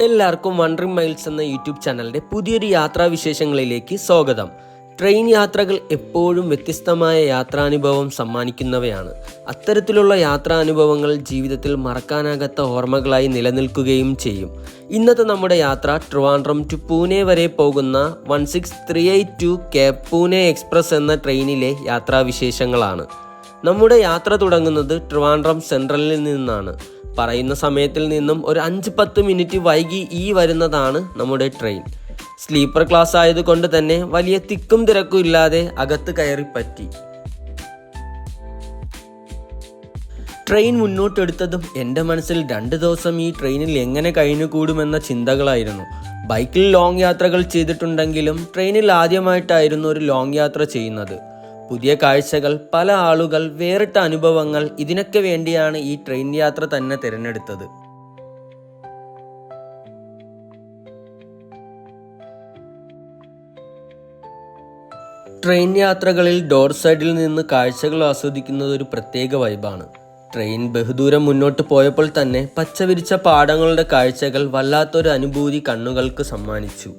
എല്ലാവർക്കും wandering miles എന്ന YouTube ചാനലിൻ്റെ പുതിയൊരു യാത്രാവിശേഷങ്ങളിലേക്ക് സ്വാഗതം. ട്രെയിൻ യാത്രകൾ എപ്പോഴും വ്യത്യസ്തമായ യാത്രാനുഭവം സമ്മാനിക്കുന്നവയാണ്. അത്തരത്തിലുള്ള യാത്രാനുഭവങ്ങൾ ജീവിതത്തിൽ മറക്കാനാകാത്ത ഓർമ്മകളായി നിലനിൽക്കുകയും ചെയ്യും. ഇന്നത്തെ നമ്മുടെ യാത്ര ട്രിവാൻഡ്രം ടു പൂനെ വരെ പോകുന്ന 16382 കേപ്പ് പൂനെ എക്സ്പ്രസ് എന്ന ട്രെയിനിലെ യാത്രാവിശേഷങ്ങളാണ്. നമ്മുടെ യാത്ര തുടങ്ങുന്നത് ട്രിവാൻഡ്രം സെൻട്രലിൽ നിന്നാണ്. പറയുന്ന സമയത്തിൽ നിന്നും ഒരു 5-10 മിനിറ്റ് വൈകി വരുന്നതാണ് നമ്മുടെ ട്രെയിൻ. സ്ലീപ്പർ ക്ലാസ് ആയതുകൊണ്ട് തന്നെ വലിയ തിക്കും തിരക്കും ഇല്ലാതെ അകത്ത് കയറി പറ്റി. ട്രെയിൻ മുന്നോട്ടെടുത്തതും എൻ്റെ മനസ്സിൽ 2 ദിവസം ഈ ട്രെയിനിൽ എങ്ങനെ കഴിഞ്ഞുകൂടുമെന്ന ചിന്തകളായിരുന്നു. ബൈക്കിൽ ലോങ് യാത്രകൾ ചെയ്തിട്ടുണ്ടെങ്കിലും ട്രെയിനിൽ ആദ്യമായിട്ടായിരുന്നു ഒരു ലോങ് യാത്ര ചെയ്യുന്നത്. പുതിയ കാഴ്ചകൾ, പല ആളുകൾ, വേറിട്ട അനുഭവങ്ങൾ, ഇതിനൊക്കെ വേണ്ടിയാണ് ഈ ട്രെയിൻ യാത്ര തന്നെ തിരഞ്ഞെടുത്തത്. ട്രെയിൻ യാത്രകളിൽ ഡോർ സൈഡിൽ നിന്ന് കാഴ്ചകൾ ആസ്വദിക്കുന്നത് ഒരു പ്രത്യേക വൈബാണ്. ട്രെയിൻ ബഹുദൂരം മുന്നോട്ട് പോയപ്പോൾ തന്നെ പച്ചവിരിച്ച പാടങ്ങളുടെ കാഴ്ചകൾ വല്ലാത്തൊരു അനുഭൂതി കണ്ണുകൾക്ക് സമ്മാനിച്ചു.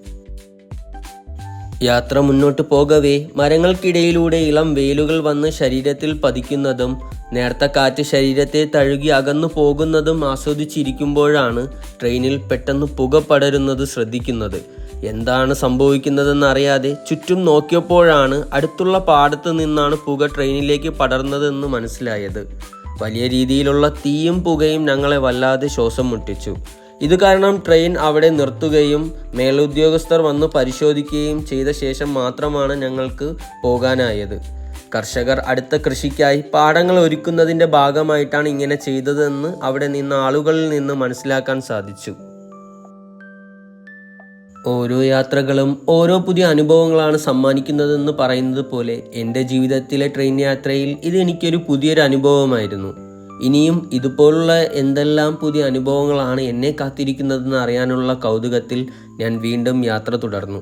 യാത്ര മുന്നോട്ട് പോകവേ മരങ്ങൾക്കിടയിലൂടെ ഇളം വെയിലുകൾ വന്ന് ശരീരത്തിൽ പതിക്കുന്നതും നേർത്ത കാറ്റ് ശരീരത്തെ തഴുകി അകന്നു പോകുന്നതും ആസ്വദിച്ചിരിക്കുമ്പോഴാണ് ട്രെയിനിൽ പെട്ടെന്ന് പുക പടരുന്നത് ശ്രദ്ധിക്കുന്നത്. എന്താണ് സംഭവിക്കുന്നതെന്നറിയാതെ ചുറ്റും നോക്കിയപ്പോഴാണ് അടുത്തുള്ള പാടത്ത് നിന്നാണ് പുക ട്രെയിനിലേക്ക് പടർന്നതെന്ന് മനസ്സിലായത്. വലിയ രീതിയിലുള്ള തീയും പുകയും ഞങ്ങളെ വല്ലാതെ ശ്വാസം മുട്ടിച്ചു. ഇത് കാരണം ട്രെയിൻ അവിടെ നിർത്തുകയും മേലുദ്യോഗസ്ഥർ വന്ന് പരിശോധിക്കുകയും ചെയ്ത ശേഷം മാത്രമാണ് ഞങ്ങൾക്ക് പോകാനായത്. കർഷകർ അടുത്ത കൃഷിക്കായി പാടങ്ങൾ ഒരുക്കുന്നതിൻ്റെ ഭാഗമായിട്ടാണ് ഇങ്ങനെ ചെയ്തതെന്ന് അവിടെ നിന്ന് ആളുകളിൽ നിന്ന് മനസ്സിലാക്കാൻ സാധിച്ചു. ഓരോ യാത്രകളും ഓരോ പുതിയ അനുഭവങ്ങളാണ് സമ്മാനിക്കുന്നതെന്ന് പറയുന്നത് പോലെ എൻ്റെ ജീവിതത്തിലെ ട്രെയിൻ യാത്രയിൽ ഇത് എനിക്കൊരു പുതിയൊരു അനുഭവമായിരുന്നു. ഇനിയും ഇതുപോലുള്ള എന്തെല്ലാം പുതിയ അനുഭവങ്ങളാണ് എന്നെ കാത്തിരിക്കുന്നതെന്ന് അറിയാനുള്ള കൗതുകത്തിൽ ഞാൻ വീണ്ടും യാത്ര തുടർന്നു.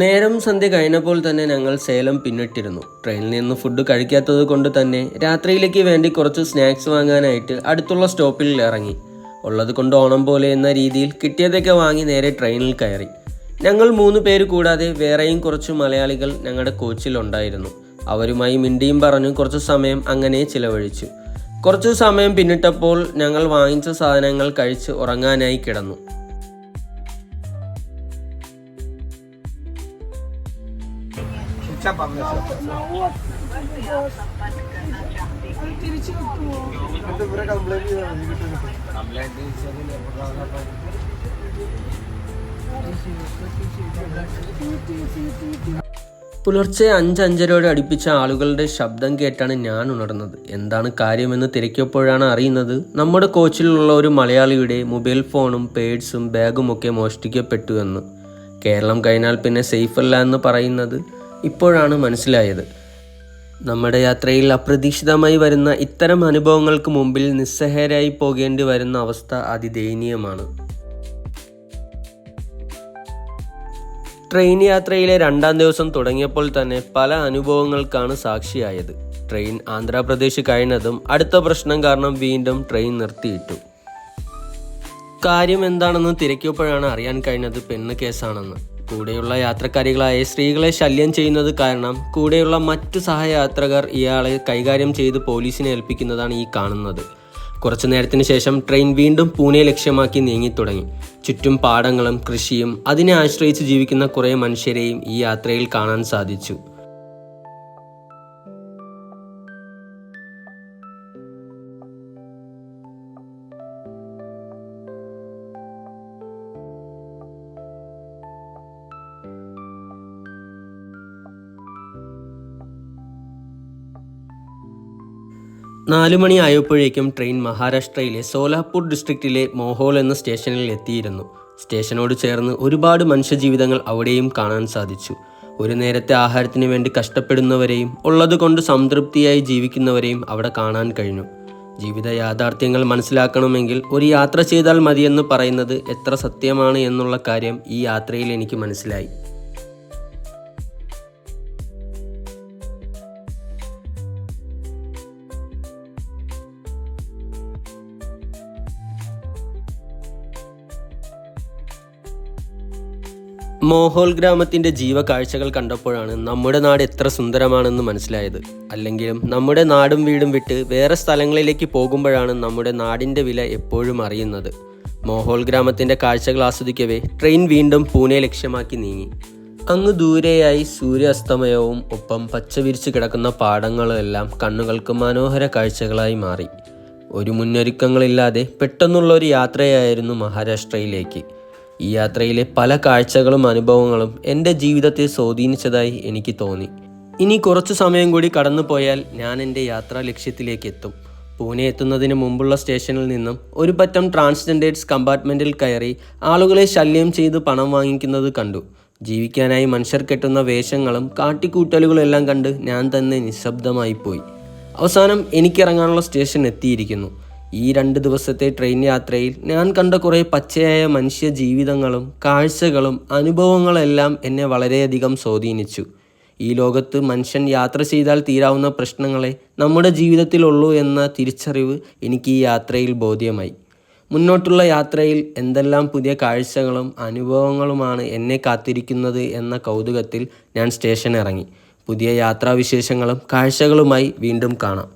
നേരം സന്ധ്യ കഴിഞ്ഞപ്പോൾ തന്നെ ഞങ്ങൾ സേലം പിന്നിട്ടിരുന്നു. ട്രെയിനിൽ നിന്ന് ഫുഡ് കഴിക്കാത്തത് കൊണ്ട് തന്നെ രാത്രിയിലേക്ക് വേണ്ടി കുറച്ച് സ്നാക്സ് വാങ്ങാനായിട്ട് അടുത്തുള്ള സ്റ്റോപ്പിൽ ഇറങ്ങി. ഉള്ളത് കൊണ്ട് ഓണം പോലെ എന്ന രീതിയിൽ കിട്ടിയതൊക്കെ വാങ്ങി നേരെ ട്രെയിനിൽ കയറി. ഞങ്ങൾ 3 പേര് കൂടാതെ വേറെയും കുറച്ച് മലയാളികൾ ഞങ്ങളുടെ കോച്ചിലുണ്ടായിരുന്നു. അവരുമായി മിണ്ടിയും പറഞ്ഞു കുറച്ച് സമയം അങ്ങനെ ചിലവഴിച്ചു. കുറച്ച് സമയം പിന്നിട്ടപ്പോൾ ഞങ്ങൾ വാങ്ങിച്ച സാധനങ്ങൾ കഴിച്ച് ഉറങ്ങാനായി കിടന്നു. പുലർച്ചെ 5-5:30 അടുപ്പിച്ച ആളുകളുടെ ശബ്ദം കേട്ടാണ് ഞാൻ ഉണർന്നത്. എന്താണ് കാര്യമെന്ന് തിരക്കിയപ്പോഴാണ് അറിയുന്നത് നമ്മുടെ കോച്ചിലുള്ള ഒരു മലയാളിയുടെ മൊബൈൽ ഫോണും പേഴ്സും ബാഗും ഒക്കെ മോഷ്ടിക്കപ്പെട്ടു എന്ന്. കേരളം കഴിഞ്ഞാൽ പിന്നെ സേഫ് അല്ല എന്ന് പറയുന്നത് ഇപ്പോഴാണ് മനസ്സിലായത്. നമ്മുടെ യാത്രയിൽ അപ്രതീക്ഷിതമായി വരുന്ന ഇത്തരം അനുഭവങ്ങൾക്ക് മുമ്പിൽ നിസ്സഹായരായി പോകേണ്ടി വരുന്ന അവസ്ഥ അതിദയനീയമാണ്. ട്രെയിൻ യാത്രയിലെ 2ാം ദിവസം തുടങ്ങിയപ്പോൾ തന്നെ പല അനുഭവങ്ങൾക്കാണ് സാക്ഷിയായത്. ട്രെയിൻ ആന്ധ്രാപ്രദേശ് കഴിഞ്ഞതും അടുത്ത പ്രശ്നം കാരണം വീണ്ടും ട്രെയിൻ നിർത്തിയിട്ടു. കാര്യം എന്താണെന്ന് തിരക്കിയപ്പോഴാണ് അറിയാൻ കഴിഞ്ഞത് പെണ്ണ് കേസാണെന്ന്. കൂടെയുള്ള യാത്രക്കാരികളായ സ്ത്രീകളെ ശല്യം ചെയ്യുന്നത് കാരണം കൂടെയുള്ള മറ്റു സഹയാത്രക്കാർ ഇയാളെ കൈകാര്യം ചെയ്ത് പോലീസിനെ ഏൽപ്പിക്കുന്നതാണ് ഈ കാണുന്നത്. കുറച്ചു നേരത്തിന് ശേഷം ട്രെയിൻ വീണ്ടും പൂനെ ലക്ഷ്യമാക്കി നീങ്ങിത്തുടങ്ങി. ചുറ്റും പാടങ്ങളും കൃഷിയും അതിനെ ആശ്രയിച്ച് ജീവിക്കുന്ന കുറേ മനുഷ്യരെയും ഈ യാത്രയിൽ കാണാൻ സാധിച്ചു. നാല് മണി ആയപ്പോഴേക്കും ട്രെയിൻ മഹാരാഷ്ട്രയിലെ സോലാപൂർ ഡിസ്ട്രിക്റ്റിലെ മോഹോൾ എന്ന സ്റ്റേഷനിൽ എത്തിയിരുന്നു. സ്റ്റേഷനോട് ചേർന്ന് ഒരുപാട് മനുഷ്യജീവിതങ്ങൾ അവിടെയും കാണാൻ സാധിച്ചു. ഒരു നേരത്തെ ആഹാരത്തിന് വേണ്ടി കഷ്ടപ്പെടുന്നവരെയും ഉള്ളതുകൊണ്ട് സംതൃപ്തിയായി ജീവിക്കുന്നവരെയും അവിടെ കാണാൻ കഴിഞ്ഞു. ജീവിത യാഥാർത്ഥ്യങ്ങൾ മനസ്സിലാക്കണമെങ്കിൽ ഒരു യാത്ര ചെയ്താൽ മതിയെന്ന് പറയുന്നത് എത്ര സത്യമാണ് എന്നുള്ള കാര്യം ഈ യാത്രയിൽ എനിക്ക് മനസ്സിലായി. മോഹോൽ ഗ്രാമത്തിൻ്റെ ജീവകാഴ്ചകൾ കണ്ടപ്പോഴാണ് നമ്മുടെ നാട് എത്ര സുന്ദരമാണെന്ന് മനസ്സിലായത്. അല്ലെങ്കിലും നമ്മുടെ നാടും വീടും വിട്ട് വേറെ സ്ഥലങ്ങളിലേക്ക് പോകുമ്പോഴാണ് നമ്മുടെ നാടിൻ്റെ വില എപ്പോഴും അറിയുന്നത്. മോഹോൽ ഗ്രാമത്തിൻ്റെ കാഴ്ചകൾ ആസ്വദിക്കവേ ട്രെയിൻ വീണ്ടും പൂനെ ലക്ഷ്യമാക്കി നീങ്ങി. അങ്ങ് ദൂരെയായി സൂര്യാസ്തമയവും ഒപ്പം പച്ച വിരിച്ചു കിടക്കുന്ന പാടങ്ങളും എല്ലാം കണ്ണുകൾക്ക് മനോഹര കാഴ്ചകളായി മാറി. ഒരു മുന്നൊരുക്കങ്ങളില്ലാതെ പെട്ടെന്നുള്ള ഒരു യാത്രയായിരുന്നു മഹാരാഷ്ട്രയിലേക്ക്. ഈ യാത്രയിലെ പല കാഴ്ചകളും അനുഭവങ്ങളും എൻ്റെ ജീവിതത്തെ സ്വാധീനിച്ചതായി എനിക്ക് തോന്നി. ഇനി കുറച്ചു സമയം കൂടി കടന്നു പോയാൽ ഞാൻ എൻ്റെ യാത്രാ ലക്ഷ്യത്തിലേക്ക് എത്തും. പൂനെ എത്തുന്നതിന് മുമ്പുള്ള സ്റ്റേഷനിൽ നിന്നും ഒരു പറ്റം ട്രാൻസ്ജെൻഡേഴ്സ് കമ്പാർട്ട്മെൻറ്റിൽ കയറി ആളുകളെ ശല്യം ചെയ്ത് പണം വാങ്ങിക്കുന്നത് കണ്ടു. ജീവിക്കാനായി മനുഷ്യർ കെട്ടുന്ന വേഷങ്ങളും കാട്ടിക്കൂട്ടലുകളും എല്ലാം കണ്ട് ഞാൻ തന്നെ നിശബ്ദമായി പോയി. അവസാനം എനിക്കിറങ്ങാനുള്ള സ്റ്റേഷൻ എത്തിയിരിക്കുന്നു. ഈ 2 ദിവസത്തെ ട്രെയിൻ യാത്രയിൽ ഞാൻ കണ്ട കുറേ പച്ചയായ മനുഷ്യ ജീവിതങ്ങളും കാഴ്ചകളും അനുഭവങ്ങളെല്ലാം എന്നെ വളരെയധികം സ്വാധീനിച്ചു. ഈ ലോകത്ത് മനുഷ്യൻ യാത്ര ചെയ്താൽ തീരാവുന്ന പ്രശ്നങ്ങളെ നമ്മുടെ ജീവിതത്തിലുള്ളൂ എന്ന തിരിച്ചറിവ് എനിക്ക് ഈ യാത്രയിൽ ബോധ്യമായി. മുന്നോട്ടുള്ള യാത്രയിൽ എന്തെല്ലാം പുതിയ കാഴ്ചകളും അനുഭവങ്ങളുമാണ് എന്നെ കാത്തിരിക്കുന്നത് എന്ന കൗതുകത്തിൽ ഞാൻ സ്റ്റേഷൻ ഇറങ്ങി. പുതിയ യാത്രാവിശേഷങ്ങളും കാഴ്ചകളുമായി വീണ്ടും കാണാം.